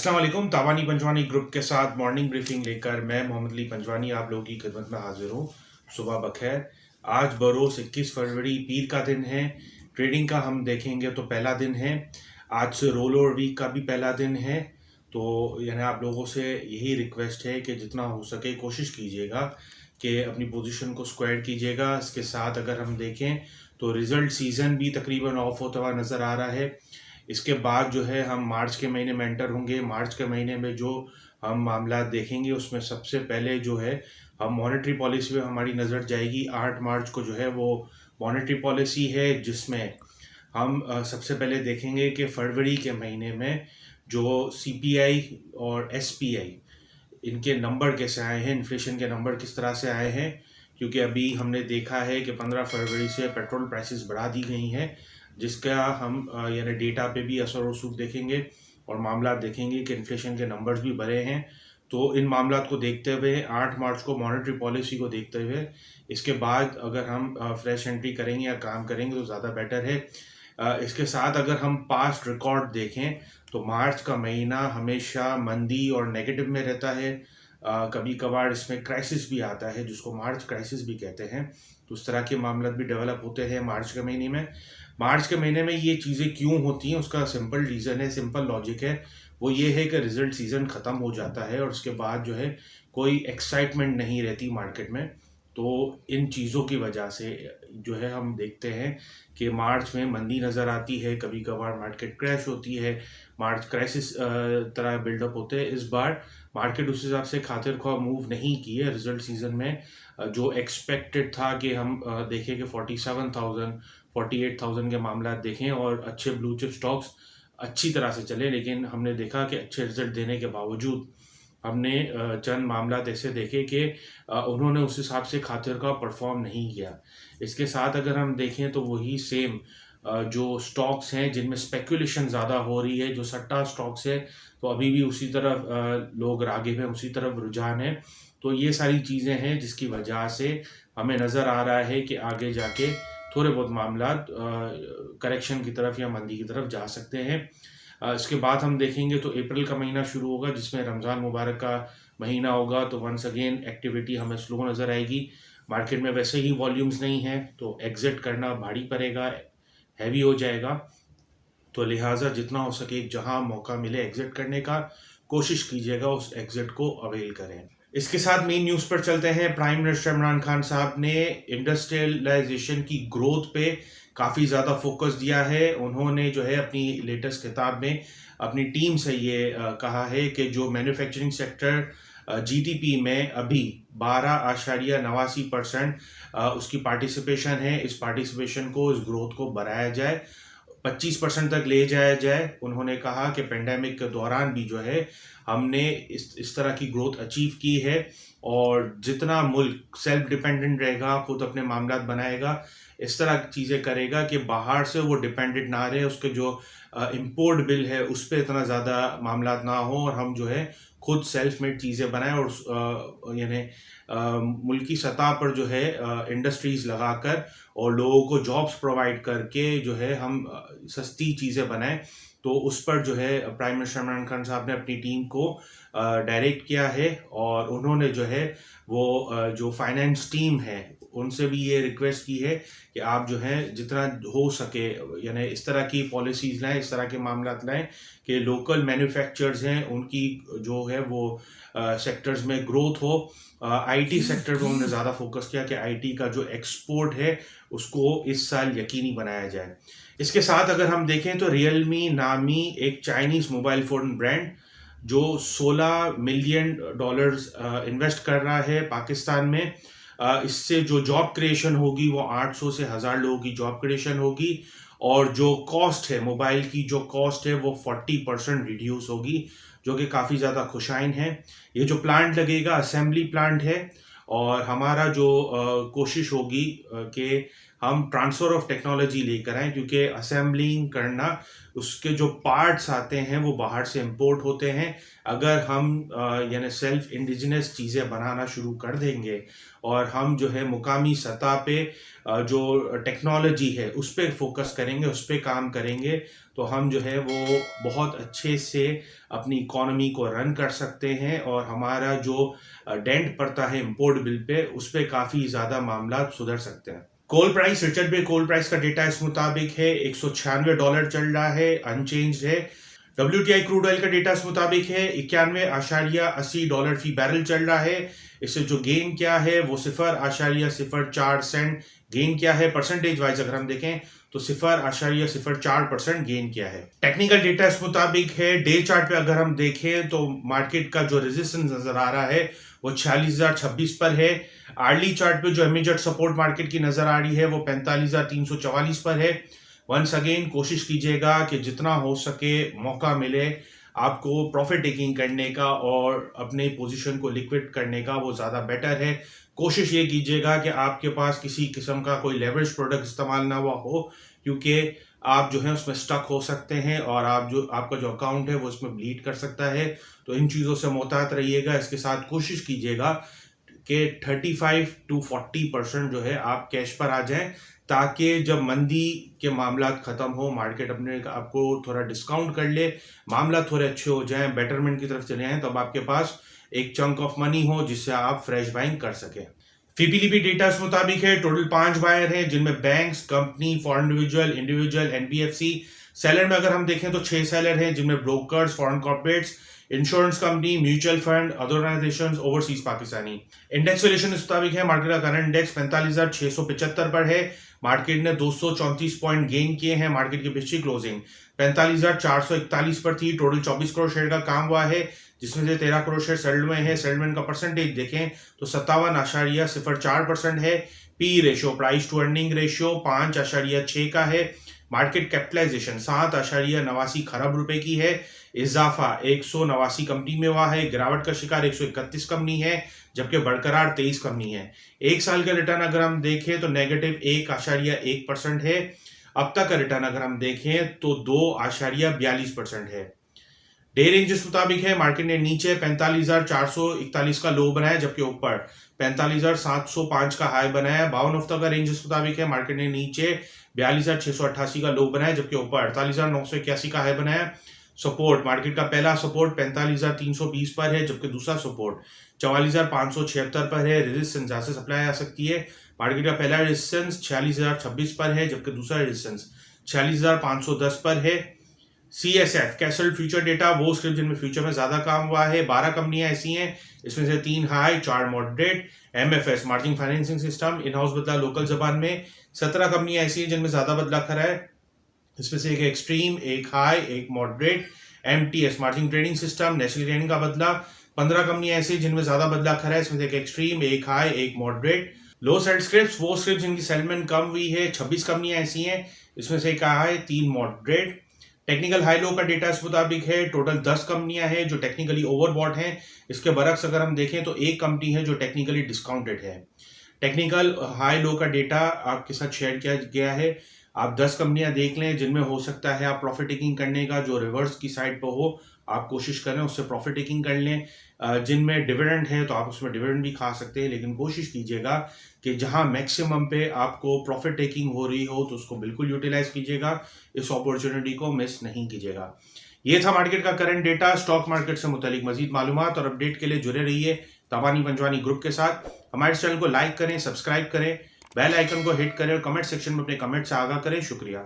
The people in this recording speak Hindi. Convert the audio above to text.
अस्सलाम वालेकुम। तावानी पंजवानी ग्रुप के साथ मॉर्निंग ब्रीफिंग लेकर मैं मोहम्मद अली पंजवानी आप लोगों की खिदमत में हाजिर हूँ। सुबह बखैर। आज बरोज़ 21 फरवरी पीर का दिन है। ट्रेडिंग का हम देखेंगे तो पहला दिन है। आज से रोल ओवर वीक का भी पहला दिन है। तो यानी आप लोगों से यही रिक्वेस्ट है कि जितना हो सके कोशिश कीजिएगा कि अपनी पोजीशन को स्क्वायर कीजिएगा। इसके साथ अगर हम देखें तो रिज़ल्ट सीज़न भी तकरीबन ऑफ होता हुआ नज़र आ रहा है। इसके बाद जो है हम मार्च के महीने में एंटर होंगे। मार्च के महीने में जो हम मामला देखेंगे उसमें सबसे पहले जो है हम मॉनेटरी पॉलिसी पे हमारी नज़र जाएगी। 8 मार्च को जो है वो मॉनेटरी पॉलिसी है, जिसमें हम सबसे पहले देखेंगे कि फरवरी के महीने में जो सीपीआई और एसपीआई इनके नंबर कैसे आए हैं, इन्फ्लेशन के नंबर किस तरह से आए हैं। क्योंकि अभी हमने देखा है कि 15 फरवरी से पेट्रोल प्राइसेस बढ़ा दी गई हैं, जिसका हम यानी डेटा पे भी असर रसूख देखेंगे और मामला देखेंगे कि इन्फ्लेशन के नंबर्स भी बढ़े हैं। तो इन मामला को देखते हुए 8 मार्च को मॉनेटरी पॉलिसी को देखते हुए इसके बाद अगर हम फ्रेश एंट्री करेंगे या काम करेंगे तो ज़्यादा बेटर है। इसके साथ अगर हम पास्ट रिकॉर्ड देखें तो मार्च का महीना हमेशा मंदी और नेगेटिव में रहता है। कभी कभार इसमें क्राइसिस भी आता है, जिसको मार्च क्राइसिस भी कहते हैं। तो उस तरह के मामला भी डेवलप होते हैं मार्च के महीने में। मार्च के महीने में ये चीज़ें क्यों होती हैं, उसका सिंपल रीज़न है, सिंपल लॉजिक है। वो ये है कि रिजल्ट सीज़न ख़त्म हो जाता है और उसके बाद जो है कोई एक्साइटमेंट नहीं रहती मार्केट में। तो इन चीज़ों की वजह से जो है हम देखते हैं कि मार्च में मंदी नज़र आती है, कभी कभार मार्केट क्रैश होती है, मार्च क्राइसिस तरह बिल्डअप होते हैं। इस बार मार्केट उस हिसाब से खातिर ख्वाह मूव नहीं की है। रिजल्ट सीज़न में जो एक्सपेक्टेड था कि हम देखें कि 47,000 48,000 के मामला देखें और अच्छे ब्लू चिप स्टॉक्स अच्छी तरह से चले, लेकिन हमने देखा कि अच्छे रिजल्ट देने के बावजूद हमने चंद मामला ऐसे देखे कि उन्होंने उस हिसाब से खातिर का परफॉर्म नहीं किया। इसके साथ अगर हम देखें तो वही सेम जो स्टॉक्स हैं जिनमें स्पेकुलेशन ज़्यादा हो रही है, जो सट्टा स्टॉक्स है, तो अभी भी उसी तरफ लोग राग़िब हैं, उसी तरफ रुझान है। तो ये सारी चीज़ें हैं जिसकी वजह से हमें नज़र आ रहा है कि आगे जाके थोड़े बहुत मामला करेक्शन की तरफ या मंदी की तरफ जा सकते हैं। इसके बाद हम देखेंगे तो अप्रैल का महीना शुरू होगा, जिसमें रमज़ान मुबारक का महीना होगा। तो वंस अगेन एक्टिविटी हमें स्लो नज़र आएगी। मार्केट में वैसे ही वॉल्यूम्स नहीं है, तो एग्ज़िट करना भारी पड़ेगा, हैवी हो जाएगा। तो लिहाजा जितना हो सके जहां मौका मिले एग्ज़िट करने का कोशिश कीजिएगा, उस एग्ज़िट को अवेल करें। इसके साथ मेन न्यूज़ पर चलते हैं। प्राइम मिनिस्टर इमरान खान साहब ने इंडस्ट्रियलाइजेशन की ग्रोथ पे काफ़ी ज़्यादा फोकस दिया है। उन्होंने जो है अपनी लेटेस्ट किताब में अपनी टीम से ये कहा है कि जो मैन्युफैक्चरिंग सेक्टर जीडीपी में अभी 12.89% उसकी पार्टिसिपेशन है, इस पार्टिसिपेशन को, इस ग्रोथ को बढ़ाया जाए, 25% तक ले जाया जाए। उन्होंने कहा कि पेंडेमिक के दौरान भी जो है हमने इस तरह की ग्रोथ अचीव की है और जितना मुल्क सेल्फ डिपेंडेंट रहेगा, खुद अपने मामलात बनाएगा, इस तरह की चीज़ें करेगा कि बाहर से वो डिपेंडेंट ना रहे, उसके जो इम्पोर्ट बिल है उस पर इतना ज़्यादा मामलात ना हो और हम जो है खुद सेल्फ मेड चीज़ें बनाएं और यानी मुल्की सतह पर जो है इंडस्ट्रीज़ लगाकर और लोगों को जॉब्स प्रोवाइड करके जो है हम सस्ती चीज़ें बनाएं। तो उस पर जो है प्राइम मिनिस्टर इमरान खान साहब ने अपनी टीम को डायरेक्ट किया है और उन्होंने जो है वो जो फाइनेंस टीम है उनसे भी ये रिक्वेस्ट की है कि आप जो है जितना हो सके यानी इस तरह की पॉलिसीज़ लाएं, इस तरह के मामला लाएं कि लोकल मैन्युफैक्चरर्स हैं उनकी जो है वो सेक्टर्स में ग्रोथ हो। आईटी सेक्टर पर उन्होंने ज़्यादा फोकस किया कि आईटी का जो एक्सपोर्ट है उसको इस साल यकीनी बनाया जाए। इसके साथ अगर हम देखें तो रियलमी नामी एक चाइनीज़ मोबाइल फ़ोन ब्रांड जो $16 मिलियन इन्वेस्ट कर रहा है पाकिस्तान में, इससे जो जॉब क्रिएशन होगी वो 800 से 1000 लोगों की जॉब क्रिएशन होगी और जो कॉस्ट है मोबाइल की, जो कॉस्ट है वो 40% रिड्यूस होगी, जो कि काफ़ी ज़्यादा खुशाइन है। ये जो प्लांट लगेगा असेंबली प्लांट है और हमारा जो कोशिश होगी कि हम ट्रांसफ़र ऑफ टेक्नोलॉजी लेकर आएँ, क्योंकि असेंबलिंग करना, उसके जो पार्ट्स आते हैं वो बाहर से इंपोर्ट होते हैं। अगर हम यानी सेल्फ इंडिजिनस चीज़ें बनाना शुरू कर देंगे और हम जो है मुकामी सतह पे जो टेक्नोलॉजी है उस पे फोकस करेंगे, उस पे काम करेंगे, तो हम जो है वो बहुत अच्छे से अपनी इकोनॉमी को रन कर सकते हैं और हमारा जो डेंट पड़ता है इंपोर्ट बिल पे, उस पे काफ़ी ज़्यादा मामला सुधर सकते हैं। कोल प्राइस, रिचर्ड बे कोल प्राइस का डेटा इस मुताबिक है $196 चल रहा है, अनचेंज्ड है। WTI क्रूड ऑयल का डेटा इस मुताबिक है $91.80 फी बैरल चल रहा है। इससे जो गेन क्या है वो 0.04 सेंट गेन किया है। परसेंटेज वाइज अगर हम देखें तो 0.04% गेन किया है। टेक्निकल डेटा इस मुताबिक है। डे चार्ट पे अगर हम देखें तो मार्केट का जो रेजिस्टेंस नजर आ रहा है वो 46,026 पर है। आर्ली चार्ट पे जो इमीडिएट सपोर्ट मार्केट की नजर आ रही है वो 45,344 पर है। वंस अगेन कोशिश कीजिएगा कि जितना हो सके मौका मिले आपको प्रॉफिट टेकिंग करने का और अपने पोजीशन को लिक्विड करने का, वो ज़्यादा बेटर है। कोशिश ये कीजिएगा कि आपके पास किसी किस्म का कोई लेवरेज प्रोडक्ट इस्तेमाल ना हुआ हो, क्योंकि आप जो है उसमें स्टक हो सकते हैं और आपका जो अकाउंट है वो उसमें ब्लीड कर सकता है। तो इन चीज़ों से मोहतात रहिएगा। इसके साथ कोशिश कीजिएगा कि 35 to 40% जो है आप कैश पर आ जाएं, ताकि जब मंदी के मामला ख़त्म हो, मार्केट अपने आपको थोड़ा डिस्काउंट कर ले, मामला थोड़े अच्छे हो जाएं, बेटरमेंट की तरफ चले आएँ, तब आपके पास एक चंक ऑफ मनी हो जिससे आप फ्रेश बाइंग कर सकें। फीपीलीपी डेटा इस मुताबिक है टोटल 5 बायर हैं, जिनमें banks, company, foreign individual, NBFC. Seller में अगर हम देखें तो 6 सेलर हैं, जिनमें brokers, foreign corporates, insurance company, mutual fund, other organisations, overseas Pakistani. Index valuation इस मुताबिक है। मार्केट का करंट इंडेक्स 45,675 पर है। मार्केट ने 234 पॉइंट गेन किए हैं। मार्केट की पिछली क्लोजिंग 45,441 पर थी। टोटल 24 करोड़ शेयर का काम हुआ है, जिसमें से 13 करोड़ शेयर सेटल हुए हैं। सेटलमेंट का परसेंटेज देखें तो 57.04% है। P ratio, price to earning ratio 5.6 का है। मार्केट कैपिटलाइजेशन 7.89 खरब रुपए की है। इजाफा 189 कंपनी में हुआ है। गिरावट का शिकार 131 कंपनी है, जबकि बरकरार 23 कंपनी है। एक साल का रिटर्न अगर हम देखें तो नेगेटिव 1.1% है। अब तक का रिटर्न अगर हम देखें तो 2.42% है। डे रेंज इस मुताबिक है। मार्केट ने नीचे 45,441 का लो बनाया, जबकि ऊपर 45,705 का हाई बनाया। 52 हफ्तों का रेंज इस मुताबिक है। मार्केट ने नीचे 42,688 का लो बनाया, जबकि ऊपर 48,981 का हाई बनाया। सपोर्ट, मार्केट का पहला सपोर्ट 45,320 पर है, जबकि दूसरा सपोर्ट 44,576 पर है। रेजिस्टेंस जहां से सप्लाई आ सकती है, मार्केट का पहला रेजिस्टेंस 46,026 पर है, जबकि दूसरा रेजिस्टेंस 46,510 पर है। CSF कैसल फ्यूचर डेटा, वो स्क्रिप्ट जिनमें फ्यूचर में ज्यादा काम हुआ है। 12 कंपनियां ऐसी हैं, इसमें से 3 high, 4 moderate. MFS margin financing system, in house बदला लोकल जबान में 17 कंपनियां ऐसी हैं जिनमें ज्यादा बदला खरा है। इसमें से एक एक्सट्रीम, एक हाई, एक moderate. MTS margin trading system, national trading का बदला 15 कंपनियां ऐसी जिनमें ज्यादा बदला खरा है। इसमें से एक एक्सट्रीम, एक हाई, एक मॉडरेट। लो सेट स्क्रिप्ट, वो स्क्रिप्ट जिनकी सेटलमेंट कम हुई है, 26 कंपनियां ऐसी हैं, इसमें से एक high, 3 moderate. Technical high low का डेटा इस मुताबिक है। टोटल 10 कंपनियां हैं जो टेक्निकली ओवरबॉट हैं। इसके बरक्स अगर हम देखें तो एक कंपनी है जो टेक्निकली डिस्काउंटेड है। टेक्निकल हाई लो का डेटा आपके साथ शेयर किया गया है। आप 10 कंपनियां देख लें जिनमें हो सकता है आप प्रॉफिट टेकिंग करने का, जो रिवर्स की साइड पर हो आप कोशिश करें उससे प्रॉफिट टेकिंग कर लें। जिनमें डिविडेंड है तो आप उसमें डिविडेंड भी खा सकते हैं, लेकिन कोशिश कीजिएगा कि जहां मैक्सिमम पे आपको प्रॉफिट टेकिंग हो रही हो तो उसको बिल्कुल यूटिलाइज कीजिएगा, इस अपॉर्चुनिटी को मिस नहीं कीजिएगा। ये था मार्केट का करंट डेटा। स्टॉक मार्केट से मुतालिक मजीद मालूमात और अपडेट के लिए जुड़े रहिए तवानी पंजवानी ग्रुप के साथ। हमारे चैनल को लाइक करें, सब्सक्राइब करें, बेल आइकन को हिट करें और कमेंट सेक्शन में अपने कमेंट से आगाह करें। शुक्रिया।